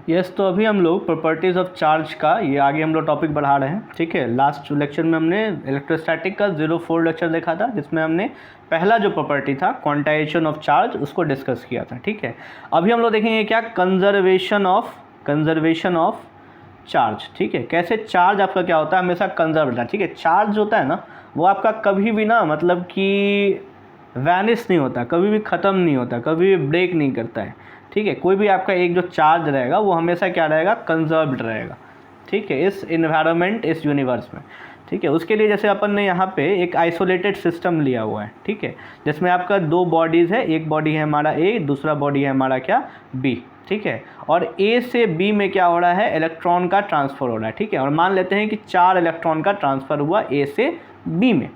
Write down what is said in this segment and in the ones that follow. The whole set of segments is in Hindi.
यस, तो अभी हम लोग प्रॉपर्टीज़ ऑफ चार्ज का ये आगे हम लोग टॉपिक बढ़ा रहे हैं। ठीक है, लास्ट लेक्चर में हमने इलेक्ट्रोस्टैटिक का 04 लेक्चर देखा था, जिसमें हमने पहला जो प्रॉपर्टी था क्वांटाइजेशन ऑफ चार्ज उसको डिस्कस किया था। ठीक है, अभी हम लोग देखेंगे क्या, कंजर्वेशन ऑफ चार्ज। ठीक है, कैसे चार्ज आपका क्या होता है, हमेशा कंजर्व होता है। ठीक है, चार्ज होता है ना, वो आपका कभी भी ना मतलब कि वैनिश नहीं होता, कभी भी ख़त्म नहीं होता, कभी भी ब्रेक नहीं करता है। ठीक है, कोई भी आपका एक जो चार्ज रहेगा वो हमेशा क्या रहेगा, कंजर्व्ड रहेगा। ठीक है, इस इन्वायरमेंट, इस यूनिवर्स में। ठीक है, उसके लिए जैसे अपन ने यहाँ पे एक आइसोलेटेड सिस्टम लिया हुआ है। ठीक है, जिसमें आपका दो बॉडीज़ है, एक बॉडी है हमारा ए, दूसरा बॉडी है हमारा क्या, बी। ठीक है, और ए से बी में क्या हो रहा है, इलेक्ट्रॉन का ट्रांसफ़र हो रहा है। ठीक है, और मान लेते हैं कि 4 इलेक्ट्रॉन का ट्रांसफ़र हुआ ए से बी में।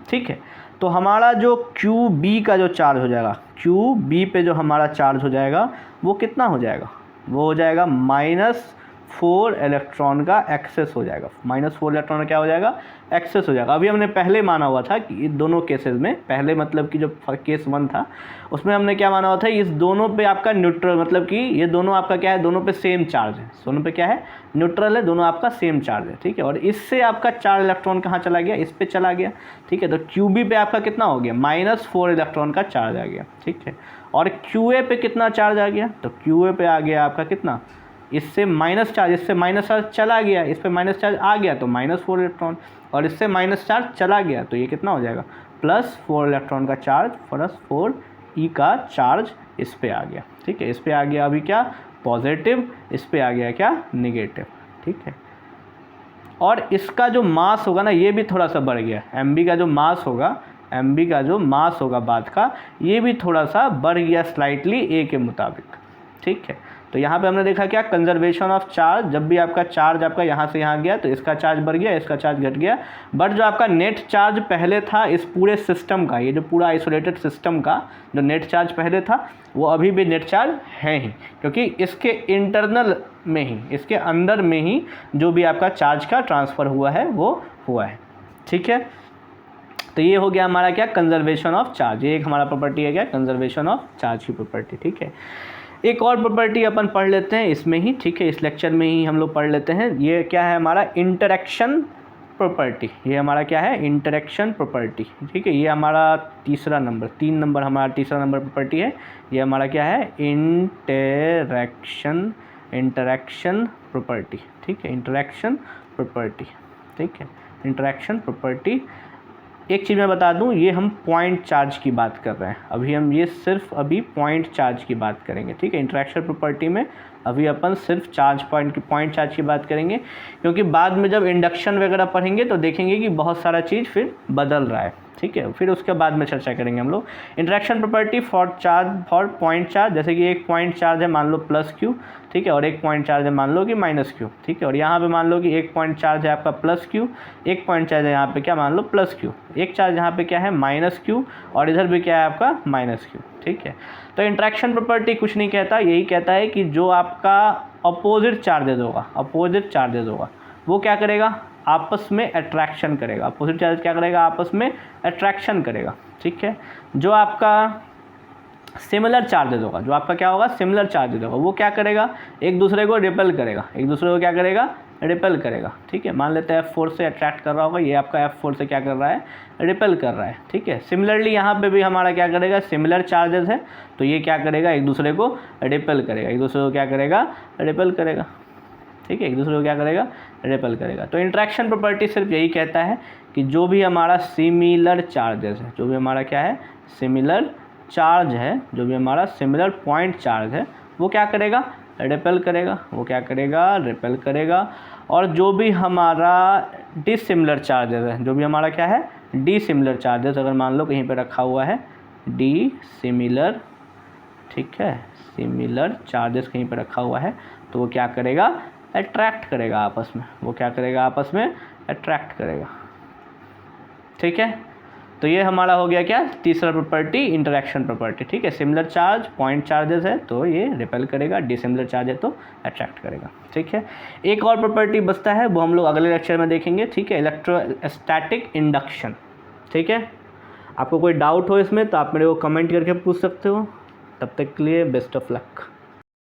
ठीक है, तो हमारा जो क्यू बी का जो चार्ज हो जाएगा, क्यू बी पे जो हमारा चार्ज हो जाएगा वो कितना हो जाएगा, वो हो जाएगा -4 इलेक्ट्रॉन का एक्सेस हो जाएगा। -4 इलेक्ट्रॉन का क्या हो जाएगा, एक्सेस हो जाएगा। अभी हमने पहले माना हुआ था कि इन दोनों केसेस में, पहले मतलब कि जो केस 1 था उसमें हमने क्या माना हुआ था, इस दोनों पे आपका न्यूट्रल, मतलब कि ये दोनों आपका क्या है, दोनों पे सेम चार्ज है, दोनों पे क्या है, न्यूट्रल है, दोनों आपका सेम चार्ज है। ठीक है, और इससे आपका 4 इलेक्ट्रॉन कहाँ चला गया, इस पे चला गया। ठीक है, तो क्यूबी पे आपका कितना हो गया, -4 इलेक्ट्रॉन का चार्ज आ गया। ठीक है, और क्यूए पे कितना चार्ज आ गया, तो क्यूए पे आ गया आपका कितना, इससे माइनस चार्ज, इससे माइनस चार्ज चला गया, इस पे माइनस चार्ज आ गया तो -4 इलेक्ट्रॉन, और इससे माइनस चार्ज चला गया तो ये कितना हो जाएगा, +4 इलेक्ट्रॉन का चार्ज, +4 ई का चार्ज इस पे आ गया। ठीक है, इस पे आ गया अभी क्या, पॉजिटिव, इस पे आ गया क्या, नेगेटिव। ठीक है, और इसका जो मास होगा ना, ये भी थोड़ा सा बढ़ गया, एम का जो मास होगा, एम का जो मास होगा बाद का, ये भी थोड़ा सा बढ़ गया स्लाइटली ए के मुताबिक। ठीक है, तो यहाँ पे हमने देखा क्या, कंजर्वेशन ऑफ चार्ज, जब भी आपका चार्ज आपका यहाँ से यहाँ गया तो इसका चार्ज बढ़ गया, इसका चार्ज घट गया, बट जो आपका नेट चार्ज पहले था इस पूरे सिस्टम का, ये जो पूरा आइसोलेटेड सिस्टम का जो नेट चार्ज पहले था वो अभी भी नेट चार्ज है ही, क्योंकि इसके इंटरनल में ही, इसके अंदर में ही जो भी आपका चार्ज का ट्रांसफ़र हुआ है वो हुआ है। ठीक है, तो ये हो गया हमारा क्या, कंजर्वेशन ऑफ चार्ज, ये एक हमारा प्रॉपर्टी है क्या, कंजर्वेशन ऑफ चार्ज की प्रॉपर्टी। ठीक है, एक और प्रॉपर्टी अपन पढ़ लेते हैं इसमें ही। ठीक है, इस लेक्चर में ही हम लोग पढ़ लेते हैं। ये क्या है हमारा, इंटरेक्शन प्रॉपर्टी। ये हमारा क्या है, इंटरेक्शन प्रॉपर्टी। ठीक है, ये हमारा तीसरा नंबर, 3 नंबर हमारा तीसरा नंबर प्रॉपर्टी है। ये हमारा क्या है, इंटरेक्शन प्रॉपर्टी। ठीक है, इंटरेक्शन प्रॉपर्टी। ठीक है, इंटरेक्शन प्रॉपर्टी। एक चीज़ मैं बता दूं, ये हम पॉइंट चार्ज की बात कर रहे हैं, अभी हम ये सिर्फ अभी पॉइंट चार्ज की बात करेंगे। ठीक है, इंटरेक्शन प्रॉपर्टी में अभी अपन सिर्फ पॉइंट चार्ज की बात करेंगे, क्योंकि बाद में जब इंडक्शन वगैरह पढ़ेंगे तो देखेंगे कि बहुत सारा चीज़ फिर बदल रहा है। ठीक है, फिर उसके बाद में चर्चा करेंगे हम लोग interaction property for point charge. जैसे कि एक पॉइंट चार्ज है मान लो +Q, ठीक है, और एक पॉइंट चार्ज है मान लो कि -Q। ठीक है, और यहाँ पे मान लो कि एक पॉइंट चार्ज है आपका +Q, एक पॉइंट चार्ज है यहाँ पे क्या, मान लो +Q, एक चार्ज यहाँ पे क्या है -Q, और इधर भी क्या है आपका -Q। ठीक है, तो इंटरेक्शन प्रॉपर्टी कुछ नहीं कहता, यही कहता है कि जो आपका अपोजिट चार्जेज होगा वो क्या करेगा, आपस में अट्रैक्शन करेगा। अपोजिट चार्ज क्या करेगा, आपस में अट्रैक्शन करेगा। ठीक है, जो आपका सिमिलर चार्जेज होगा, जो आपका क्या होगा, सिमिलर चार्जेज होगा, वो क्या करेगा, एक दूसरे को रिपेल करेगा, एक दूसरे को क्या करेगा, रिपेल करेगा। ठीक है, मान लेते हैं F4 से अट्रैक्ट कर रहा होगा, ये आपका F4 से क्या कर रहा है, रिपेल कर रहा है। ठीक है, सिमिलरली यहाँ पे भी हमारा क्या करेगा, सिमिलर चार्जेस है तो ये क्या करेगा, एक दूसरे को रिपेल करेगा, एक दूसरे को क्या करेगा, रिपेल करेगा। ठीक है, एक दूसरे को क्या करेगा, रिपेल करेगा। तो इंटरेक्शन प्रॉपर्टी सिर्फ यही कहता है कि जो भी हमारा सिमिलर चार्जेस है, जो भी हमारा क्या है, सिमिलर चार्ज है, जो भी हमारा सिमिलर पॉइंट चार्ज है वो क्या करेगा, रिपेल करेगा, वो क्या करेगा, रिपेल करेगा। और जो भी हमारा डिसिमिलर चार्जेस है, जो भी हमारा क्या है, डिसिमिलर चार्जेस, अगर मान लो कहीं पे रखा हुआ है डिसिमिलर, ठीक है, सिमिलर चार्जेस कहीं पे रखा हुआ है तो वो क्या करेगा, अट्रैक्ट करेगा आपस में, वो क्या करेगा, आपस में अट्रैक्ट करेगा। ठीक है, तो ये हमारा हो गया क्या, तीसरा प्रॉपर्टी, इंटरेक्शन प्रॉपर्टी। ठीक है, सिमिलर चार्ज पॉइंट चार्जेस है तो ये रिपेल करेगा, डिसिमिलर चार्ज है तो अट्रैक्ट करेगा। ठीक है, एक और प्रॉपर्टी बचता है, वो हम लोग अगले लेक्चर में देखेंगे। ठीक है, इलेक्ट्रोस्टैटिक इंडक्शन। ठीक है, आपको कोई डाउट हो इसमें तो आप मेरे को कमेंट करके पूछ सकते हो। तब तक के लिए बेस्ट ऑफ लक।